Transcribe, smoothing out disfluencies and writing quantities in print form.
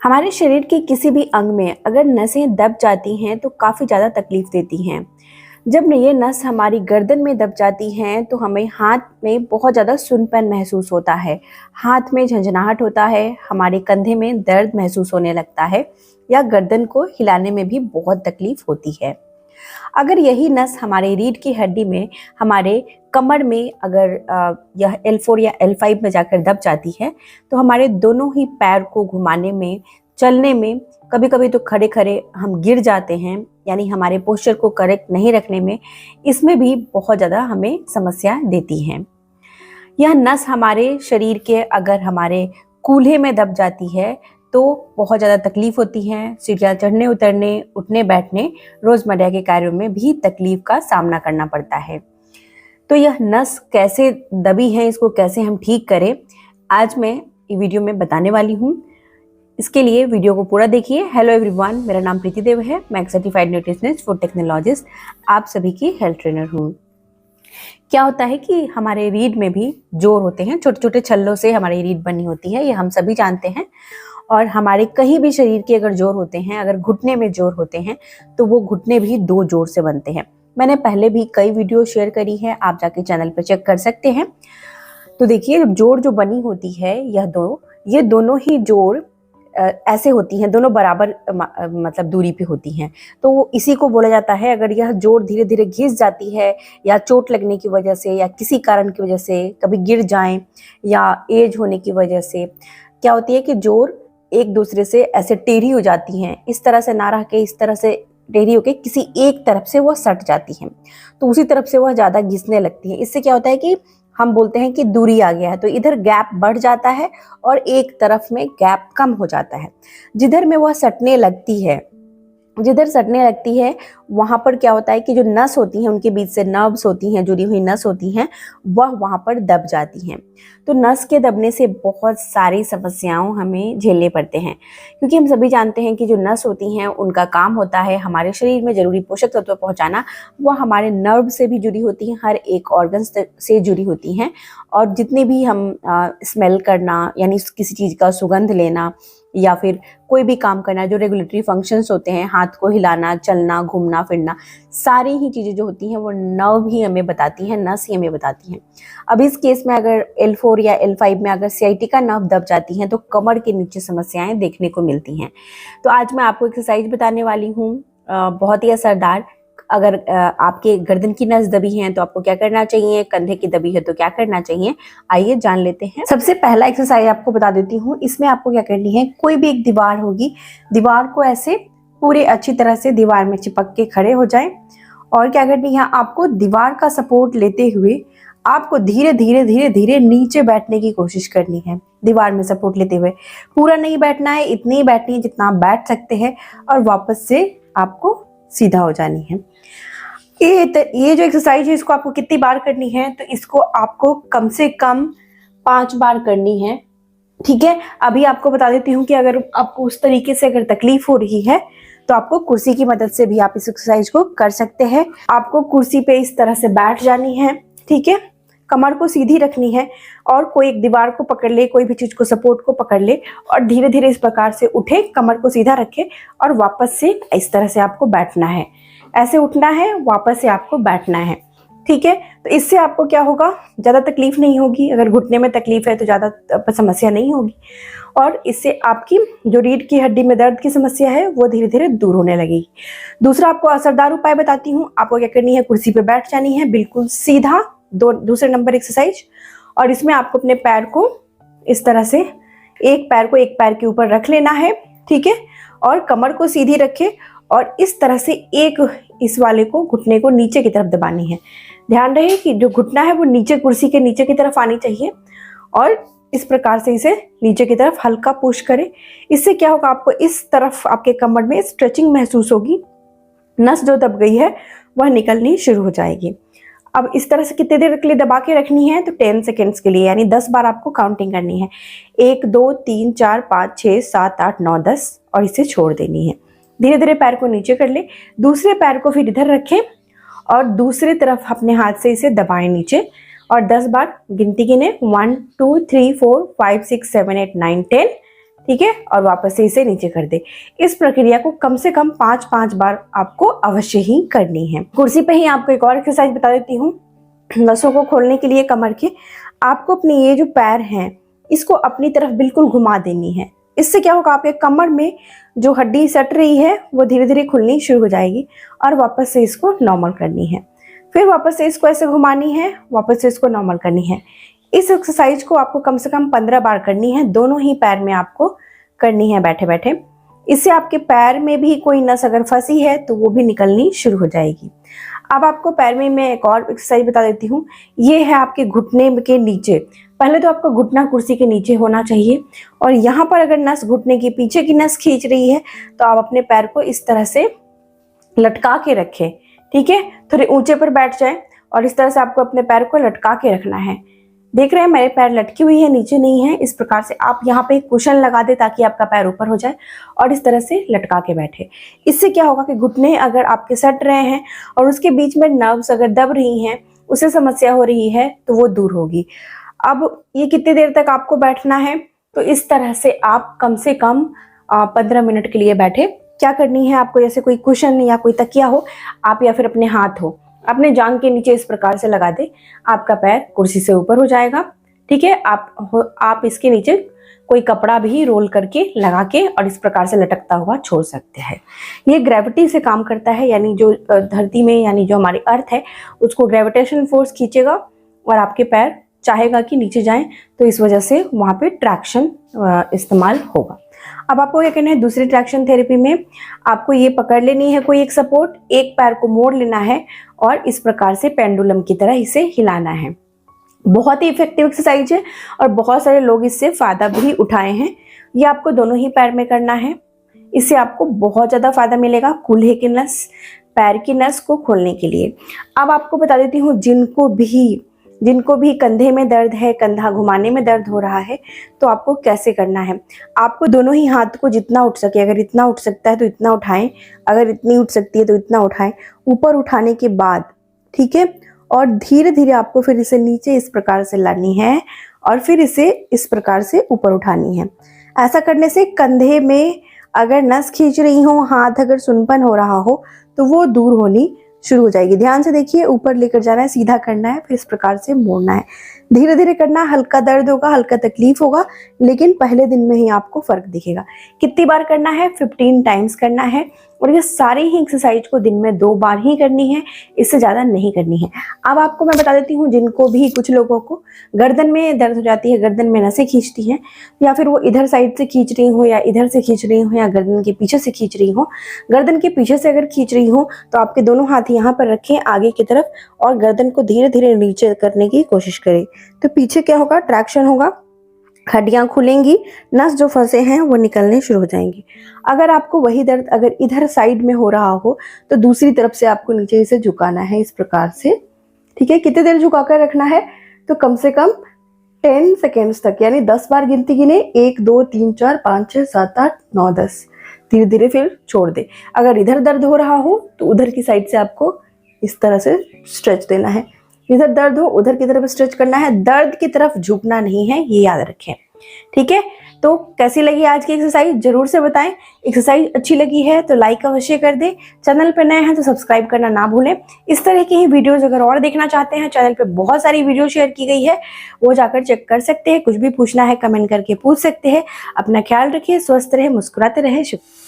हमारे शरीर के किसी भी अंग में अगर नसें दब जाती हैं तो काफ़ी ज़्यादा तकलीफ देती हैं। जब ये नस हमारी गर्दन में दब जाती हैं तो हमें हाथ में बहुत ज़्यादा सुन्नपन महसूस होता है, हाथ में झंझनाहट होता है, हमारे कंधे में दर्द महसूस होने लगता है या गर्दन को हिलाने में भी बहुत तकलीफ होती है। अगर यही नस हमारे रीढ़ की हड्डी में, हमारे कमर में अगर यह L4 या L5 में जाकर दब जाती है तो हमारे दोनों ही पैर को घुमाने में, चलने में, कभी कभी तो खड़े खड़े हम गिर जाते हैं, यानी हमारे पोस्चर को करेक्ट नहीं रखने में, इसमें भी बहुत ज़्यादा हमें समस्या देती हैं। यह नस हमारे शरीर के अगर हमारे कूल्हे में दब जाती है तो बहुत ज़्यादा तकलीफ होती है। सीढ़ियाँ चढ़ने उतरने, उठने बैठने, रोज़मर्रा के कार्यों में भी तकलीफ का सामना करना पड़ता है। तो यह नस कैसे दबी है, इसको कैसे हम ठीक करें, आज मैं ये वीडियो में बताने वाली हूँ। इसके लिए वीडियो को पूरा देखिए। हेलो एवरीवन, मेरा नाम प्रीति देव है। मैं एक सर्टिफाइड न्यूट्रिशनिस्ट, फूड टेक्नोलॉजिस्ट, आप सभी की हेल्थ ट्रेनर हूँ। क्या होता है कि हमारे रीढ़ में भी जोड़ होते हैं, छोटे छोटे छल्लों से हमारी रीढ़ बनी होती है, ये हम सभी जानते हैं। और हमारे कहीं भी शरीर के अगर जोड़ होते हैं, अगर घुटने में जोड़ होते हैं तो वो घुटने भी दो जोड़ से बनते हैं। मैंने पहले भी कई वीडियो शेयर करी है, आप जाके चैनल पर चेक कर सकते हैं। तो देखिए, जोड़ जो बनी होती है ये दोनों ही जोड़ ऐसे होती हैं, दोनों बराबर मतलब दूरी पे होती हैं। तो इसी को बोला जाता है, अगर यह जोड़ धीरे धीरे घिस जाती है या चोट लगने की वजह से या किसी कारण की वजह से कभी गिर जाएं या एज होने की वजह से क्या होती है कि जोड़ एक दूसरे से ऐसे टेढ़ी हो जाती हैं, इस तरह से ना रह के इस तरह से टेढ़ी होके किसी एक तरफ से वह सट जाती हैं, तो उसी तरफ से वह ज़्यादा घिसने लगती है। इससे क्या होता है कि हम बोलते हैं कि दूरी आ गया है, तो इधर गैप बढ़ जाता है और एक तरफ में गैप कम हो जाता है। जिधर में वह सटने लगती है वहाँ पर क्या होता है कि जो नस होती हैं, उनके बीच से नर्व्स होती हैं, जुड़ी हुई नस होती हैं, वह वहाँ पर दब जाती हैं। तो नस के दबने से बहुत सारी समस्याओं हमें झेलने पड़ते हैं, क्योंकि हम सभी जानते हैं कि जो नस होती हैं उनका काम होता है हमारे शरीर में जरूरी पोषक तत्व पहुँचाना। वह हमारे नर्व से भी जुड़ी होती हैं, हर एक ऑर्गन से जुड़ी होती हैं। और जितने भी हम स्मेल करना, यानी किसी चीज़ का सुगंध लेना या फिर कोई भी काम करना, जो रेगुलेटरी फंक्शंस होते हैं, हाथ को हिलाना, चलना, घूमना फिरना, सारी ही चीज़ें जो होती हैं वो नर्व ही हमें बताती हैं, नस ही हमें बताती हैं। अब इस केस में अगर L4 या L5 में अगर sciatica नर्व दब जाती हैं तो कमर के नीचे समस्याएं देखने को मिलती हैं। तो आज मैं आपको एक्सरसाइज बताने वाली हूँ, बहुत ही असरदार। अगर आपके गर्दन की नस दबी है तो आपको क्या करना चाहिए, कंधे की दबी है तो क्या करना चाहिए, आइए जान लेते हैं। सबसे पहला एक्सरसाइज आपको बता देती हूँ। इसमें आपको क्या करनी है, कोई भी एक दीवार होगी, दीवार को ऐसे पूरे अच्छी तरह से दीवार में चिपक के खड़े हो जाएं। और क्या करनी है, आपको दीवार का सपोर्ट लेते हुए आपको धीरे धीरे धीरे धीरे नीचे बैठने की कोशिश करनी है। दीवार में सपोर्ट लेते हुए पूरा नहीं बैठना है, इतनी ही बैठनी है जितना आप बैठ सकते हैं, और वापस से आपको सीधा हो जानी है। ये जो एक्सरसाइज है इसको आपको कितनी बार करनी है, तो इसको आपको कम से कम 5 बार करनी है। ठीक है, अभी आपको बता देती हूँ कि अगर आपको उस तरीके से अगर तकलीफ हो रही है तो आपको कुर्सी की मदद से भी आप इस एक्सरसाइज को कर सकते हैं। आपको कुर्सी पे इस तरह से बैठ जानी है, ठीक है, कमर को सीधी रखनी है और कोई एक दीवार को पकड़ ले, कोई भी चीज को सपोर्ट को पकड़ ले और धीरे धीरे इस प्रकार से उठे, कमर को सीधा रखे और वापस से इस तरह से आपको बैठना है। ऐसे उठना है, वापस से आपको बैठना है। ठीक है, तो इससे आपको क्या होगा, ज़्यादा तकलीफ नहीं होगी। अगर घुटने में तकलीफ है तो ज़्यादा समस्या नहीं होगी, और इससे आपकी जो रीढ़ की हड्डी में दर्द की समस्या है वो धीरे धीरे दूर होने लगेगी। दूसरा आपको असरदार उपाय बताती हूँ। आपको क्या करनी है, कुर्सी पे बैठ जानी है बिल्कुल सीधा, दूसरे नंबर एक्सरसाइज। और इसमें आपको अपने पैर को इस तरह से एक पैर के ऊपर रख लेना है, ठीक है, और कमर को सीधी रखे और इस तरह से इस वाले को, घुटने को नीचे की तरफ दबानी है। ध्यान रहे कि जो घुटना है वो नीचे, कुर्सी के नीचे की तरफ आनी चाहिए, और इस प्रकार से इसे नीचे की तरफ हल्का पुश करें। इससे क्या होगा, आपको इस तरफ आपके कमर में स्ट्रेचिंग महसूस होगी, नस जो दब गई है वह निकलनी शुरू हो जाएगी। अब इस तरह से कितने देर के लिए दबा के रखनी है, तो 10 सेकेंड्स के लिए, यानी 10 बार आपको काउंटिंग करनी है। 1 2 3 4 5 6 7 8 9 10, और इसे छोड़ देनी है। धीरे धीरे पैर को नीचे कर ले, दूसरे पैर को फिर इधर रखें और दूसरी तरफ अपने हाथ से इसे दबाएं नीचे, और 10 बार गिनती गिने, 1 2 3 4 5 6 7 8 9 10, ठीक है, और वापस से इसे नीचे कर दे। इस प्रक्रिया को कम से कम 5-5 बार आपको अवश्य ही करनी है। कुर्सी पे ही आपको एक और एक्सरसाइज बता देती हूँ नसों को खोलने के लिए कमर के। आपको अपने ये जो पैर हैं इसको अपनी तरफ बिल्कुल घुमा देनी है। इससे क्या होगा, आपके कमर में जो हड्डी सट रही है वो धीरे धीरे खुलनी शुरू हो जाएगी और वापस से इसको नॉर्मल करनी है। फिर वापस से इसको ऐसे घुमानी है, वापस से इसको नॉर्मल करनी है। इस एक्सरसाइज को आपको कम से कम 15 बार करनी है, दोनों ही पैर में आपको करनी है बैठे बैठे। इससे आपके पैर में भी कोई नस अगर फंसी है तो वो भी निकलनी शुरू हो जाएगी। अब आपको पैर में मैं एक और एक्सरसाइज बता देती हूँ। ये है आपके घुटने के नीचे। पहले तो आपका घुटना कुर्सी के नीचे होना चाहिए और यहाँ पर अगर नस घुटने के पीछे की नस खींच रही है तो आप अपने पैर को इस तरह से लटका के रखें, ठीक है। थोड़े ऊंचे पर बैठ जाए और इस तरह से आपको अपने पैर को लटका के रखना है। देख रहे हैं मेरे पैर लटकी हुई है, नीचे नहीं है। इस प्रकार से आप यहाँ पे एक कुशन लगा दे ताकि आपका पैर ऊपर हो जाए और इस तरह से लटका के बैठे। इससे क्या होगा कि घुटने अगर आपके सट रहे हैं और उसके बीच में नर्व्स अगर दब रही हैं, उससे समस्या हो रही है तो वो दूर होगी। अब ये कितनी देर तक आपको बैठना है, तो इस तरह से आप कम से कम 15 मिनट के लिए बैठे। क्या करनी है आपको, जैसे कोई कुशन या कोई तकिया हो आप या फिर अपने हाथ हो, अपने जांघ के नीचे इस प्रकार से लगा दे, आपका पैर कुर्सी से ऊपर हो जाएगा, ठीक है। आप इसके नीचे कोई कपड़ा भी रोल करके लगा के और इस प्रकार से लटकता हुआ छोड़ सकते हैं। ये ग्रेविटी से काम करता है, यानी जो धरती में यानी जो हमारी अर्थ है उसको ग्रेविटेशन फोर्स खींचेगा और आपके पैर चाहेगा कि नीचे जाएं, तो इस वजह से वहाँ पे ट्रैक्शन इस्तेमाल होगा। अब आपको क्या करना है, दूसरी ट्रैक्शन थेरेपी में आपको ये पकड़ लेनी है कोई एक सपोर्ट, एक पैर को मोड़ लेना है और इस प्रकार से पेंडुलम की तरह इसे हिलाना है। बहुत ही इफेक्टिव एक्सरसाइज है और बहुत सारे लोग इससे फायदा भी उठाए हैं। ये आपको दोनों ही पैर में करना है, इससे आपको बहुत ज़्यादा फायदा मिलेगा कूल्हे की नस, पैर की नस को खोलने के लिए। अब आपको बता देती हूँ जिनको भी कंधे में दर्द है, कंधा घुमाने में दर्द हो रहा है, तो आपको कैसे करना है। आपको दोनों ही हाथ को जितना उठ सके, अगर इतना उठ सकता है तो इतना उठाएं, अगर इतनी उठ सकती है तो इतना उठाएं। ऊपर उठाने के बाद, ठीक है, और धीरे धीरे आपको फिर इसे नीचे इस प्रकार से लानी है और फिर इसे इस प्रकार से ऊपर उठानी है। ऐसा करने से कंधे में अगर नस खींच रही हो, हाथ अगर सुनपन हो रहा हो तो वो दूर होनी शुरू हो जाएगी। ध्यान से देखिए, ऊपर लेकर जाना है, सीधा करना है, फिर इस प्रकार से मोड़ना है। धीरे धीरे करना, हल्का दर्द होगा, हल्का तकलीफ होगा, लेकिन पहले दिन में ही आपको फर्क दिखेगा। कितनी बार करना है, 15 टाइम्स करना है और ये सारी ही एक्सरसाइज को दिन में 2 बार ही करनी है, इससे ज़्यादा नहीं करनी है। अब आपको मैं बता देती हूँ, जिनको भी कुछ लोगों को गर्दन में दर्द हो जाती है, गर्दन में नसें खींचती हैं, या फिर वो इधर साइड से खींच रही हो या इधर से खींच रही हो या गर्दन के पीछे से खींच रही हो। गर्दन के पीछे से अगर खींच रही हो तो आपके दोनों हाथ यहाँ पर रखें आगे की तरफ और गर्दन को धीरे धीरे नीचे करने की कोशिश करें। तो पीछे क्या होगा, ट्रैक्शन होगा, हड्डियां खुलेंगी, नस जो फंसे हैं वो निकलने शुरू हो जाएंगी। अगर आपको वही दर्द अगर इधर साइड में हो रहा हो तो दूसरी तरफ से आपको नीचे इसे झुकाना है इस प्रकार से, ठीक है। कितनी देर झुका कर रखना है, तो कम से कम 10 सेकेंड्स तक, यानी 10 बार गिनती गिने, 1 2 3 4 5 6 7 8 9 10। धीरे धीरे फिर छोड़ दे। अगर इधर दर्द हो रहा हो तो उधर की साइड से आपको इस तरह से स्ट्रेच देना है, इधर दर्द हो उधर की तरफ स्ट्रेच करना है, दर्द की तरफ झुकना नहीं है, ये याद रखें, ठीक है। तो कैसी लगी आज की एक्सरसाइज जरूर से बताएं। एक्सरसाइज अच्छी लगी है तो लाइक अवश्य कर दें, चैनल पर नए हैं तो सब्सक्राइब करना ना भूलें। इस तरह की ही वीडियोस अगर और देखना चाहते हैं, चैनल पे बहुत सारी वीडियो शेयर की गई है, वो जाकर चेक कर सकते हैं। कुछ भी पूछना है कमेंट करके पूछ सकते हैं। अपना ख्याल रखिए, स्वस्थ रहे, मुस्कुराते रहे। शुक्रिया।